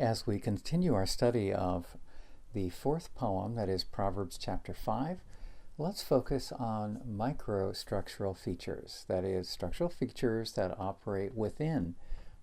As we continue our study of the fourth poem, that is Proverbs chapter 5, let's focus on microstructural features, that is, structural features that operate within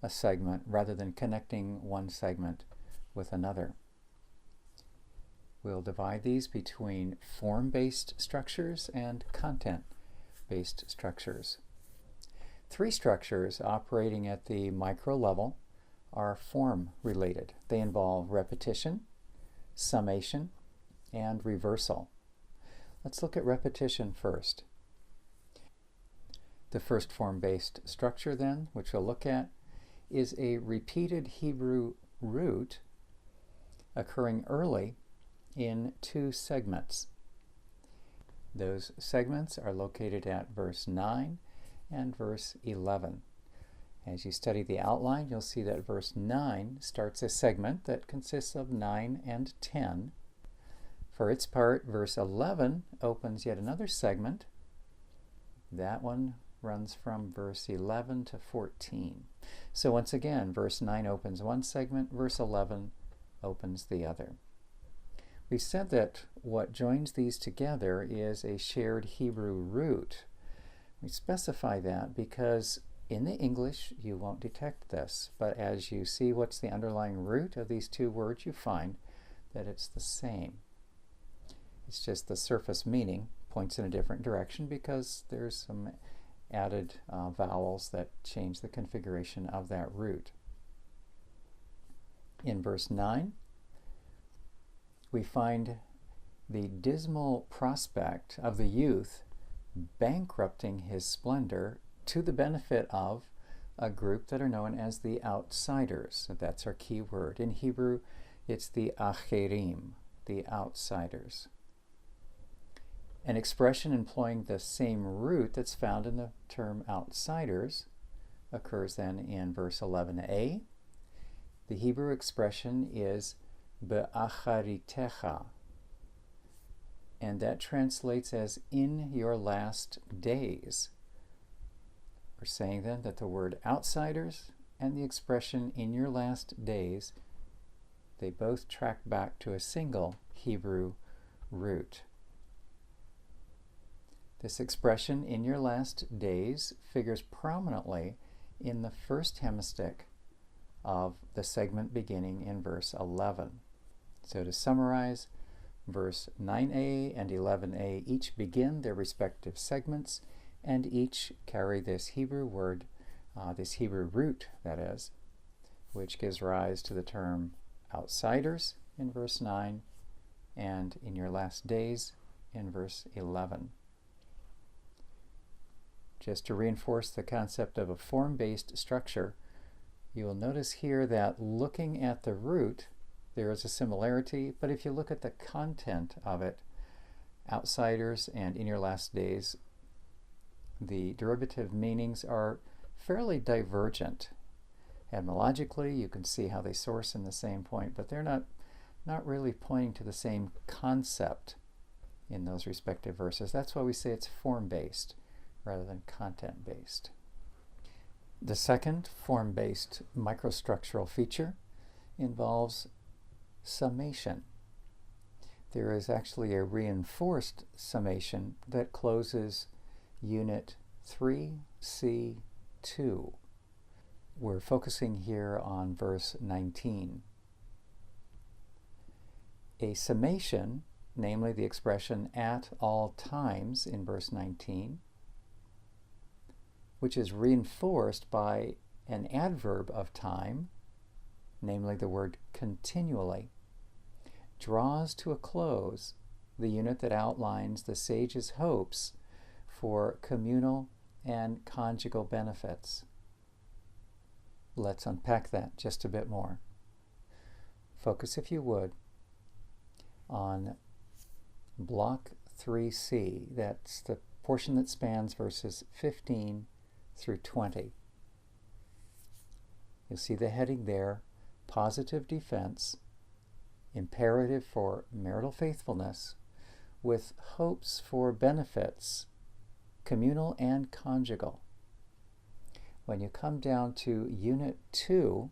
a segment rather than connecting one segment with another. We'll divide these between form-based structures and content-based structures. Three structures operating at the micro level are form-related. They involve repetition, summation, and reversal. Let's look at repetition first. The first form-based structure then, which we'll look at, is a repeated Hebrew root occurring early in two segments. Those segments are located at verse 9 and verse 11. As you study the outline, you'll see that verse 9 starts a segment that consists of 9 and 10. For its part, verse 11 opens yet another segment. That one runs from verse 11 to 14. So once again, verse 9 opens one segment, verse 11 opens the other. We've said that what joins these together is a shared Hebrew root. We specify that because in the English you won't detect this, but as you see what's the underlying root of these two words, you find that it's the same. It's just the surface meaning points in a different direction because there's some added vowels that change the configuration of that root. In verse 9, we find the dismal prospect of the youth bankrupting his splendor to the benefit of a group that are known as the outsiders. That's our key word. In Hebrew, it's the acherim, the outsiders. An expression employing the same root that's found in the term outsiders occurs then in verse 11a. The Hebrew expression is be'acharitecha, and that translates as in your last days. We're saying then that the word outsiders and the expression in your last days, they both track back to a single Hebrew root. This expression, in your last days, figures prominently in the first hemistich of the segment beginning in verse 11. So to summarize, verse 9a and 11a each begin their respective segments and each carry this Hebrew word, this Hebrew root, that is, which gives rise to the term outsiders in verse 9 and in your last days in verse 11. Just to reinforce the concept of a form-based structure, you will notice here that looking at the root, there is a similarity, but if you look at the content of it, outsiders and in your last days, the derivative meanings are fairly divergent. Etymologically, you can see how they source in the same point, but they're not really pointing to the same concept in those respective verses. That's why we say it's form-based rather than content-based. The second form-based microstructural feature involves summation. There is actually a reinforced summation that closes Unit 3C2. We're focusing here on verse 19. A summation, namely the expression at all times in verse 19, which is reinforced by an adverb of time, namely the word continually, draws to a close the unit that outlines the sage's hopes for communal and conjugal benefits. Let's unpack that just a bit more. Focus, if you would, on block 3C. That's the portion that spans verses 15 through 20. You'll see the heading there, positive defense, imperative for marital faithfulness, with hopes for benefits, communal and conjugal. When you come down to Unit 2,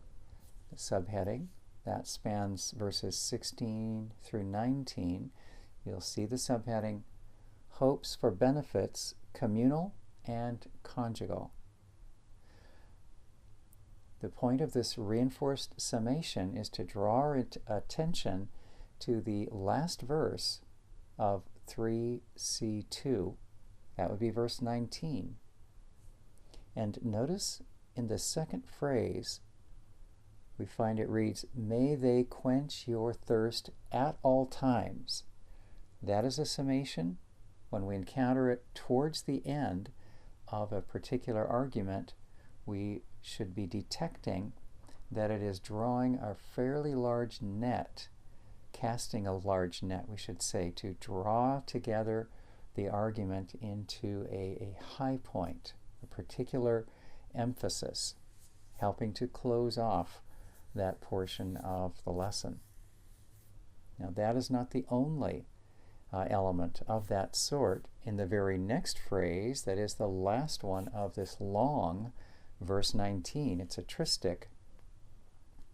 the subheading, that spans verses 16 through 19, you'll see the subheading, Hopes for Benefits, Communal and Conjugal. The point of this reinforced summation is to draw our attention to the last verse of 3c2. That would be verse 19. And notice in the second phrase, we find it reads, May they quench your thirst at all times. That is a summation. When we encounter it towards the end of a particular argument, we should be detecting that it is drawing a fairly large net, casting a large net, we should say, to draw together the argument into a high point, a particular emphasis, helping to close off that portion of the lesson. Now, that is not the only element of that sort. In the very next phrase, that is the last one of this long verse 19, it's a tristic.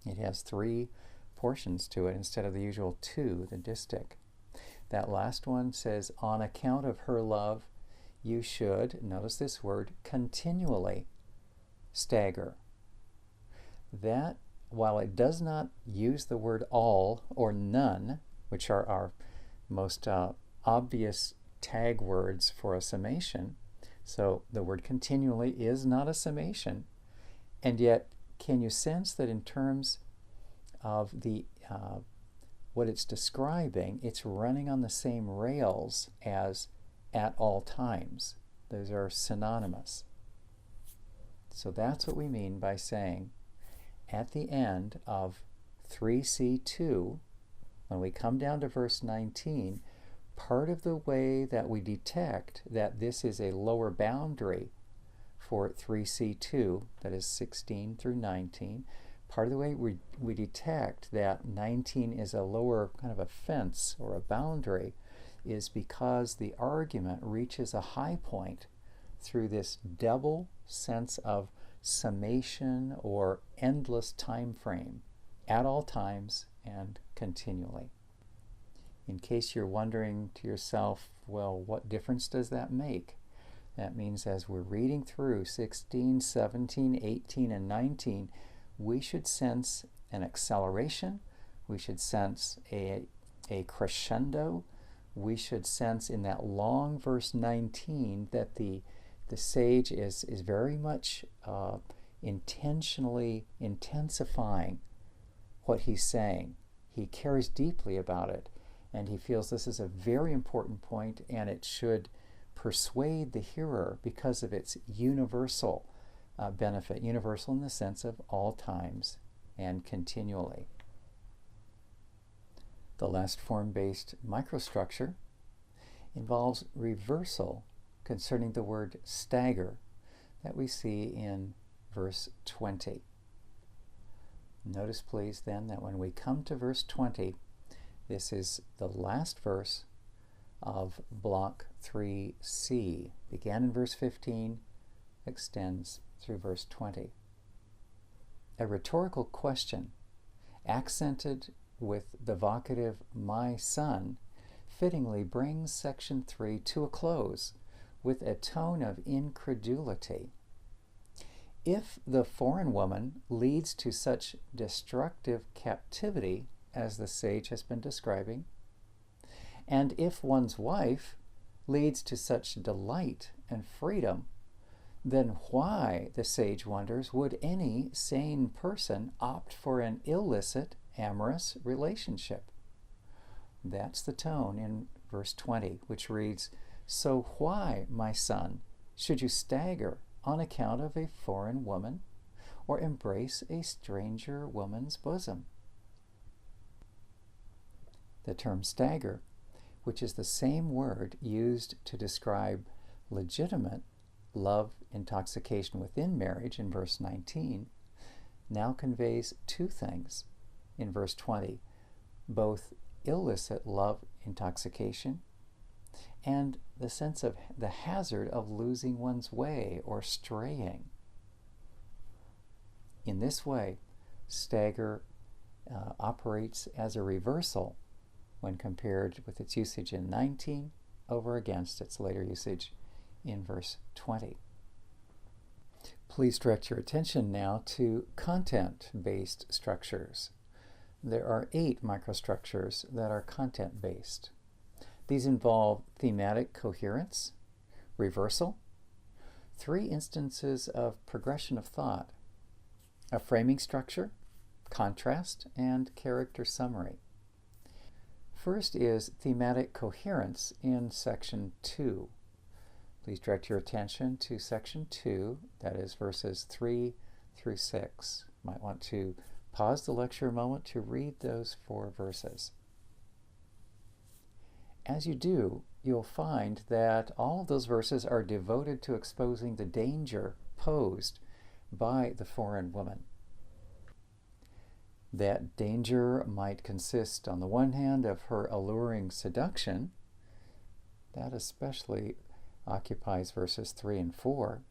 It has 3 portions to it instead of the usual 2, the distic. That last one says, on account of her love, you should, notice this word, continually stagger. That, while it does not use the word all or none, which are our most obvious tag words for a summation, so the word continually is not a summation, and yet can you sense that in terms of the what it's describing, it's running on the same rails as at all times. Those are synonymous. So that's what we mean by saying at the end of 3c2, when we come down to verse 19, part of the way that we detect that this is a lower boundary for 3c2, that is 16 through 19, part of the way we detect that 19 is a lower kind of a fence or a boundary is because the argument reaches a high point through this double sense of summation or endless time frame, at all times and continually. In case you're wondering to yourself, well, what difference does that make? That means as we're reading through 16, 17, 18, and 19, we should sense an acceleration, we should sense a crescendo, we should sense in that long verse 19 that the sage is very much intentionally intensifying what he's saying. He cares deeply about it, and he feels this is a very important point, and it should persuade the hearer because of its universal benefit, universal in the sense of all times and continually. The last form-based microstructure involves reversal concerning the word stagger that we see in verse 20. Notice, please, then, that when we come to verse 20, this is the last verse of block 3c. Began in verse 15, extends through verse 20. A rhetorical question, accented with the vocative my son, fittingly brings section 3 to a close with a tone of incredulity. If the foreign woman leads to such destructive captivity as the sage has been describing, and if one's wife leads to such delight and freedom, then why, the sage wonders, would any sane person opt for an illicit amorous relationship? That's the tone in verse 20, which reads, So why, my son, should you stagger on account of a foreign woman, or embrace a stranger woman's bosom? The term stagger, which is the same word used to describe legitimate love intoxication within marriage in verse 19, now conveys 2 things in verse 20, both illicit love intoxication and the sense of the hazard of losing one's way or straying. In this way, stagger operates as a reversal when compared with its usage in 19 over against its later usage in verse 20. Please direct your attention now to content-based structures. There are 8 microstructures that are content-based. These involve thematic coherence, reversal, 3 instances of progression of thought, a framing structure, contrast, and character summary. First is thematic coherence in section 2. Please direct your attention to section 2, that is verses 3 through 6. You might want to pause the lecture a moment to read those 4 verses. As you do, you'll find that all of those verses are devoted to exposing the danger posed by the foreign woman. That danger might consist, on the one hand, of her alluring seduction. That especially occupies verses 3 and 4.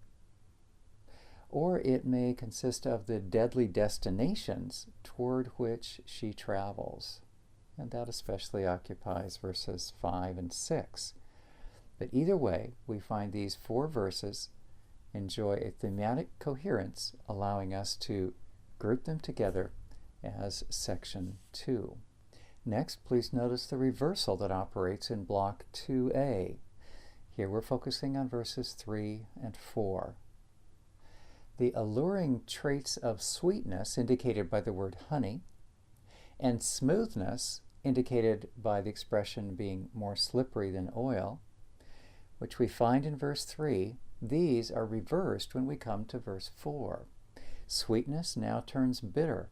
Or it may consist of the deadly destinations toward which she travels. And that especially occupies verses 5 and 6. But either way, we find these 4 verses enjoy a thematic coherence, allowing us to group them together as section 2. Next, please notice the reversal that operates in block 2A. Here we're focusing on verses 3 and 4. The alluring traits of sweetness, indicated by the word honey, and smoothness, indicated by the expression being more slippery than oil, which we find in verse 3, these are reversed when we come to verse 4. Sweetness now turns bitter,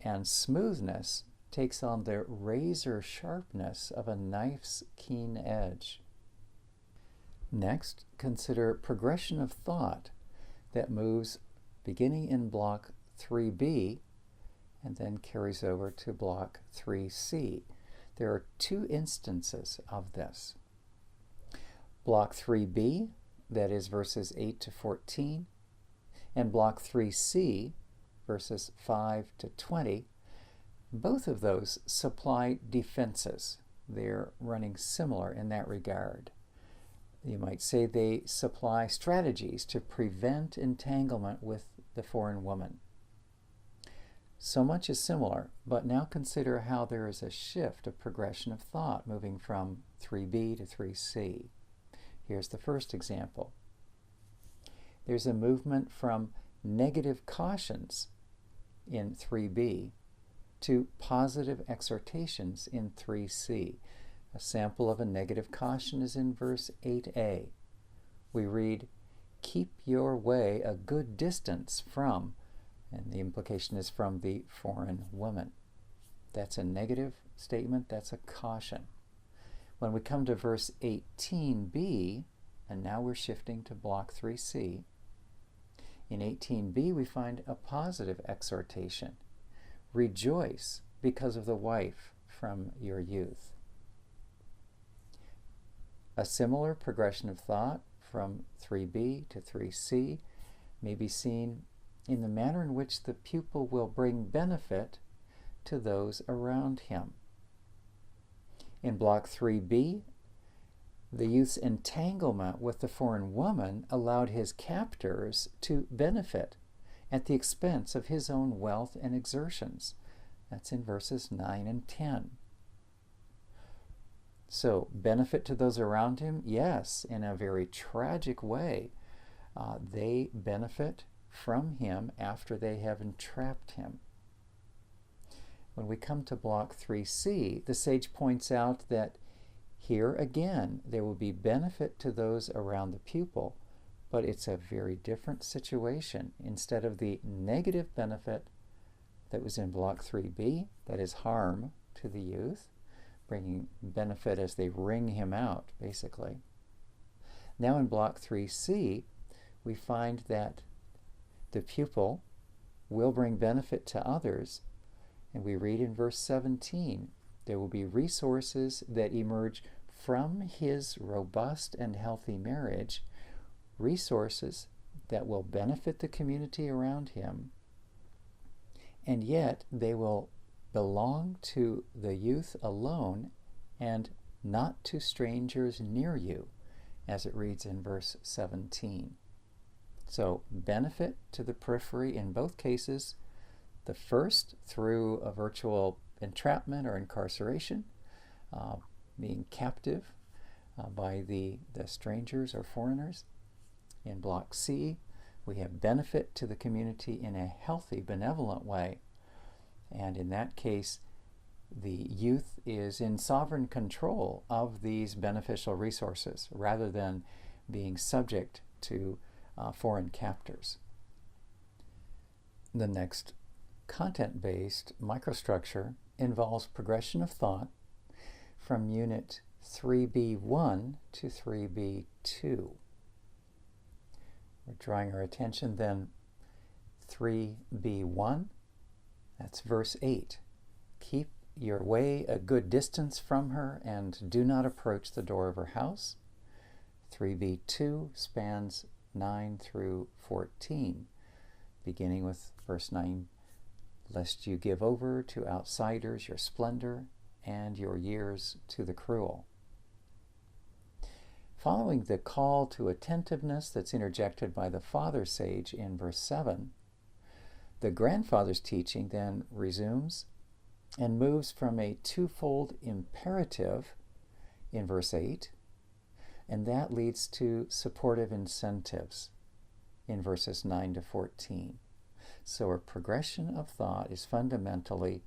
and smoothness takes on the razor sharpness of a knife's keen edge. Next, consider progression of thought that moves beginning in block 3B and then carries over to block 3C. There are 2 instances of this. Block 3B, that is verses 8 to 14, and block 3C, verses 5 to 20, both of those supply defenses. They're running similar in that regard. You might say they supply strategies to prevent entanglement with the foreign woman. So much is similar, but now consider how there is a shift of progression of thought moving from 3B to 3C. Here's the first example. There's a movement from negative cautions in 3B to positive exhortations in 3C. A sample of a negative caution is in verse 8a. We read, "Keep your way a good distance from," and the implication is from the foreign woman. That's a negative statement, that's a caution. When we come to verse 18b, and now we're shifting to block 3C, in 18b we find a positive exhortation. "Rejoice because of the wife from your youth." A similar progression of thought from 3b to 3c may be seen in the manner in which the pupil will bring benefit to those around him. In block 3b, the youth's entanglement with the foreign woman allowed his captors to benefit at the expense of his own wealth and exertions. That's in verses 9 and 10. So, benefit to those around him? Yes, in a very tragic way. They benefit from him after they have entrapped him. When we come to block 3C, the sage points out that here again there will be benefit to those around the pupil, but it's a very different situation. Instead of the negative benefit that was in block 3B, that is harm to the youth, bringing benefit as they wring him out, basically. Now in block 3C, we find that the pupil will bring benefit to others, and we read in verse 17, there will be resources that emerge from his robust and healthy marriage, resources that will benefit the community around him, and yet they will belong to the youth alone and not to strangers near you, as it reads in verse 17. So benefit to the periphery in both cases, the first through a virtual entrapment or incarceration, being captive by the strangers or foreigners. In Block C, we have benefit to the community in a healthy, benevolent way. And in that case, the youth is in sovereign control of these beneficial resources rather than being subject to foreign captors. The next content-based microstructure involves progression of thought from Unit 3B1 to 3B2. We're drawing our attention then 3B1, that's verse 8. Keep your way a good distance from her and do not approach the door of her house. 3B2 spans 9 through 14, beginning with verse 9, lest you give over to outsiders your splendor and your years to the cruel. Following the call to attentiveness that's interjected by the father sage in verse 7, the grandfather's teaching then resumes and moves from a twofold imperative in verse 8, and that leads to supportive incentives in verses 9 to 14. So a progression of thought is fundamentally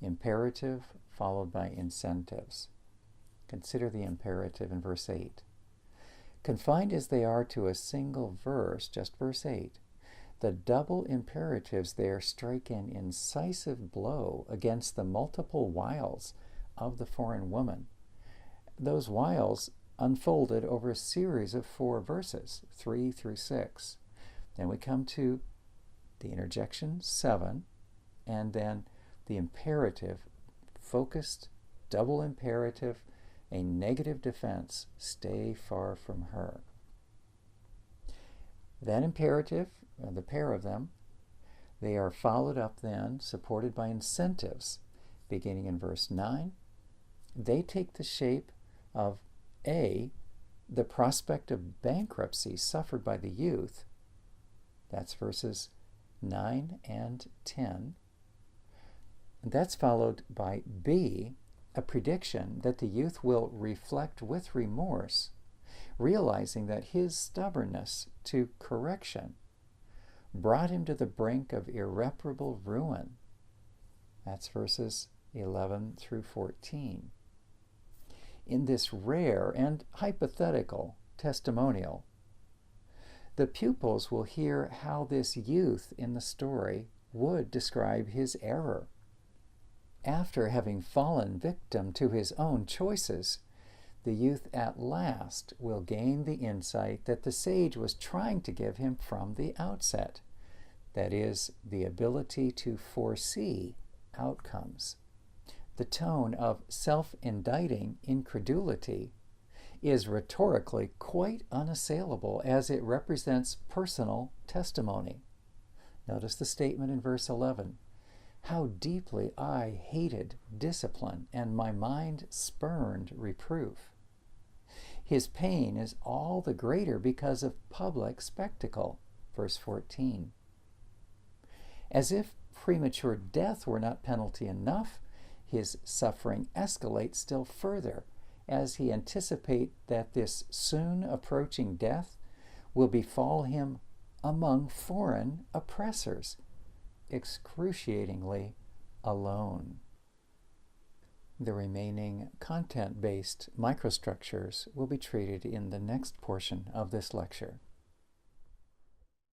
imperative followed by incentives. Consider the imperative in verse 8. Confined as they are to a single verse, just verse 8, the double imperatives there strike an incisive blow against the multiple wiles of the foreign woman. Those wiles unfolded over a series of 4 verses, 3 through 6. Then we come to the interjection 7, and then the imperative, focused, double imperative, a negative defense, stay far from her. That imperative, the pair of them, they are followed up then, supported by incentives, beginning in verse 9. They take the shape of A, the prospect of bankruptcy suffered by the youth. That's verses 9 and 10. And that's followed by B, a prediction that the youth will reflect with remorse, realizing that his stubbornness to correction brought him to the brink of irreparable ruin. That's verses 11 through 14. In this rare and hypothetical testimonial, the pupils will hear how this youth in the story would describe his error. After having fallen victim to his own choices, the youth at last will gain the insight that the sage was trying to give him from the outset. That is, the ability to foresee outcomes. The tone of self-indicting incredulity is rhetorically quite unassailable as it represents personal testimony. Notice the statement in verse 11. How deeply I hated discipline, and my mind spurned reproof. His pain is all the greater because of public spectacle. Verse 14. As if premature death were not penalty enough, his suffering escalates still further as he anticipates that this soon approaching death will befall him among foreign oppressors, excruciatingly alone. The remaining content-based microstructures will be treated in the next portion of this lecture.